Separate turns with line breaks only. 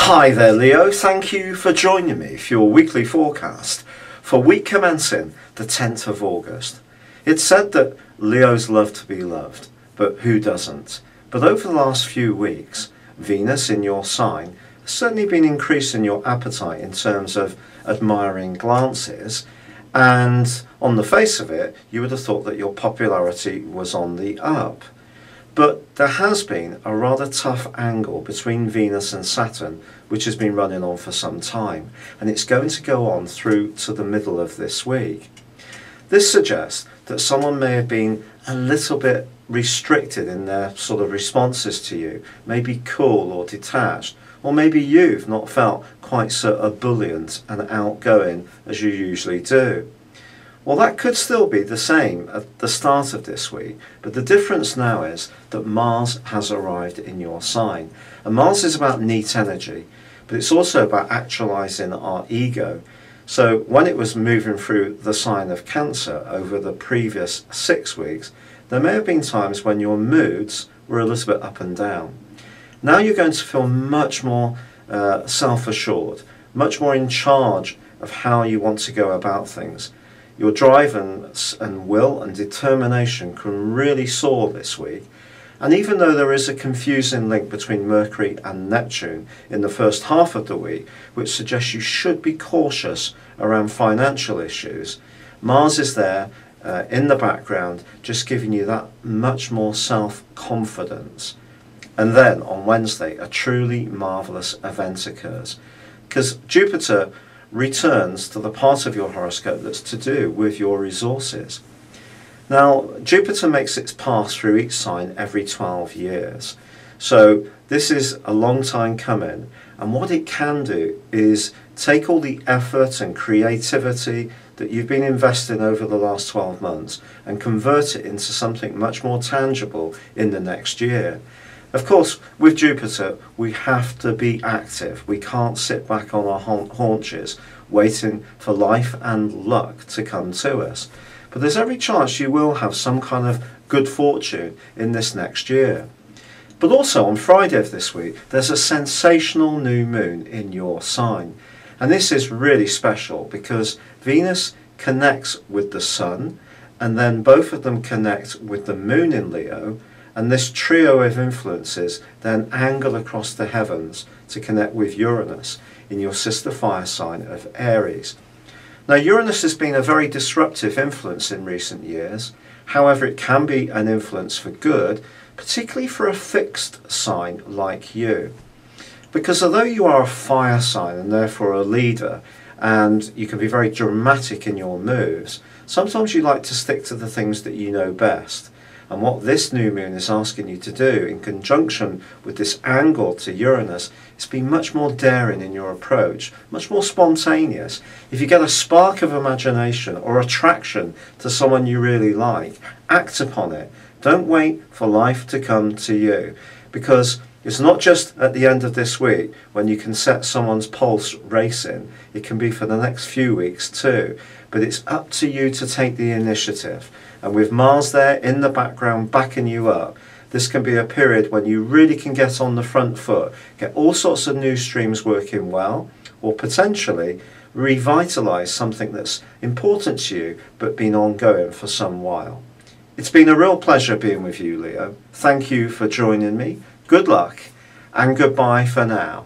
Hi there, Leo. Thank you for joining me for your weekly forecast for week commencing the 10th of August. It's said that Leos love to be loved, but who doesn't? But over the last few weeks, Venus in your sign has certainly been increasing your appetite in terms of admiring glances, and on the face of it, you would have thought that your popularity was on the up. But there has been a rather tough angle between Venus and Saturn, which has been running on for some time, and it's going to go on through to the middle of this week. This suggests that someone may have been a little bit restricted in their sort of responses to you, maybe cool or detached, or maybe you've not felt quite so ebullient and outgoing as you usually do. Well, that could still be the same at the start of this week, but the difference now is that Mars has arrived in your sign. And Mars is about neat energy, but it's also about actualizing our ego. So when it was moving through the sign of Cancer over the previous 6 weeks, there may have been times when your moods were a little bit up and down. Now you're going to feel much more self-assured, much more in charge of how you want to go about things. Your drive and will and determination can really soar this week. And even though there is a confusing link between Mercury and Neptune in the first half of the week, which suggests you should be cautious around financial issues, Mars is there in the background, just giving you that much more self-confidence. And then on Wednesday, a truly marvellous event occurs, because Jupiter returns to the part of your horoscope that's to do with your resources. Now, Jupiter makes its pass through each sign every 12 years. So this is a long time coming, and what it can do is take all the effort and creativity that you've been investing over the last 12 months and convert it into something much more tangible in the next year. Of course, with Jupiter, we have to be active. We can't sit back on our haunches waiting for life and luck to come to us. But there's every chance you will have some kind of good fortune in this next year. But also on Friday of this week, there's a sensational new moon in your sign. And this is really special because Venus connects with the Sun, and then both of them connect with the moon in Leo. And this trio of influences then angle across the heavens to connect with Uranus in your sister fire sign of Aries. Now, Uranus has been a very disruptive influence in recent years. However, it can be an influence for good, particularly for a fixed sign like you. Because although you are a fire sign and therefore a leader, and you can be very dramatic in your moves, sometimes you like to stick to the things that you know best. And what this new moon is asking you to do in conjunction with this angle to Uranus is be much more daring in your approach, much more spontaneous. If you get a spark of imagination or attraction to someone you really like, act upon it. Don't wait for life to come to you, because it's not just at the end of this week when you can set someone's pulse racing. It can be for the next few weeks too. But it's up to you to take the initiative. And with Mars there in the background backing you up, this can be a period when you really can get on the front foot, get all sorts of new streams working well, or potentially revitalise something that's important to you but been ongoing for some while. It's been a real pleasure being with you, Leo. Thank you for joining me. Good luck and goodbye for now.